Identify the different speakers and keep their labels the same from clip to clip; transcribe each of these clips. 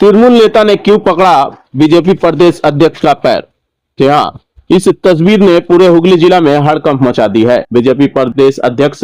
Speaker 1: तृणमूल नेता ने क्यों पकड़ा बीजेपी प्रदेश अध्यक्ष का पैर? जी हाँ, इस तस्वीर ने पूरे हुगली जिला में हड़कंप मचा दी है। बीजेपी प्रदेश अध्यक्ष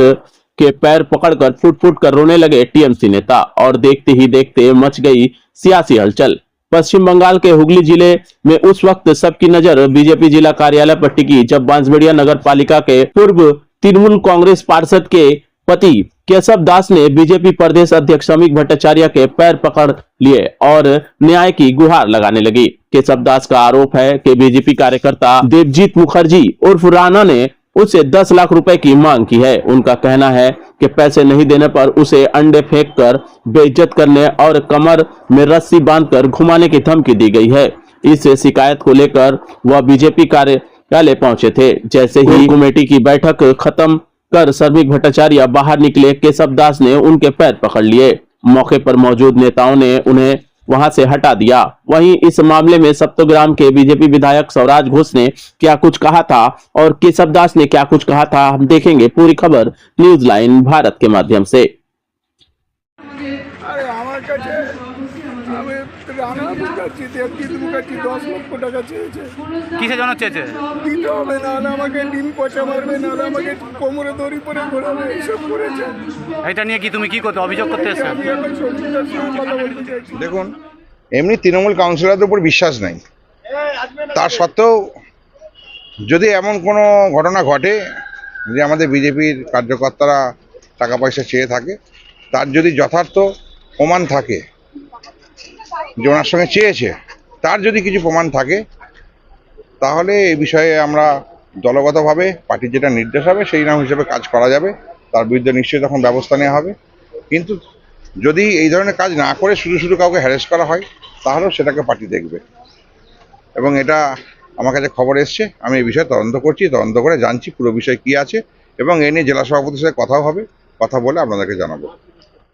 Speaker 1: के पैर पकड़कर फुट फुट कर रोने लगे टीएमसी नेता और देखते ही देखते मच गई सियासी हलचल। पश्चिम बंगाल के हुगली जिले में उस वक्त सबकी नजर बीजेपी जिला कार्यालय पर टिकी जब बांसबेड़िया नगर पालिका के पूर्व तृणमूल कांग्रेस पार्षद के पति केशव दास ने बीजेपी प्रदेश अध्यक्ष समीक भट्टाचार्य के पैर पकड़ लिए और न्याय की गुहार लगाने लगी। केशव दास का आरोप है कि बीजेपी कार्यकर्ता देवजीत मुखर्जी उर्फ राणा ने उससे 10 लाख रुपए की मांग की है। उनका कहना है कि पैसे नहीं देने पर उसे अंडे फेंककर बेइज्जत करने और कमर में रस्सी बांधकर घुमाने की धमकी दी गई है। इस शिकायत को लेकर वह बीजेपी कार्यालय पहुंचे थे। जैसे ही कमेटी की बैठक खत्म कर समीक भट्टाचार्य बाहर निकले, केशव दास ने उनके पैर पकड़ लिए। मौके पर मौजूद नेताओं ने उन्हें वहां से हटा दिया। वहीं इस मामले में सप्तग्राम के बीजेपी विधायक स्वराज घोष ने क्या कुछ कहा था और केशव दास ने क्या कुछ कहा था, हम देखेंगे पूरी खबर न्यूज लाइन भारत के माध्यम से।
Speaker 2: কিসের জন্য চেয়েছে? এটা নিয়ে কি তুমি কি করতে অভিযোগ করতে এসেছো?
Speaker 3: দেখুন, এমনি তৃণমূল কাউন্সিলরদের উপর বিশ্বাস নাই, তার সত্ত্বেও যদি এমন কোনো ঘটনা ঘটে যে আমাদের বিজেপির কার্যকর্তারা টাকা পয়সা চেয়ে থাকে, তার যদি যথার্থ প্রমাণ থাকে যে ওনার সঙ্গে চেয়েছে, তার যদি কিছু প্রমাণ থাকে তাহলে এই বিষয়ে আমরা দলগতভাবে পার্টির যেটা নির্দেশ হবে সেই নাম হিসেবে কাজ করা যাবে। তার বিরুদ্ধে নিশ্চয়ই তখন ব্যবস্থা নেওয়া হবে। কিন্তু যদি এই ধরনের কাজ না করে শুধু শুধু কাউকে হ্যারেস করা হয় তাহলেও সেটাকে পার্টি দেখবে। এবং এটা আমার কাছে খবর এসছে, আমি এই বিষয়ে তদন্ত করছি, তদন্ত করে জানছি পুরো বিষয় কী আছে এবং এ নিয়ে জেলা সভাপতির সাথে কথাও হবে, কথা বলে আপনাদেরকে জানাবো।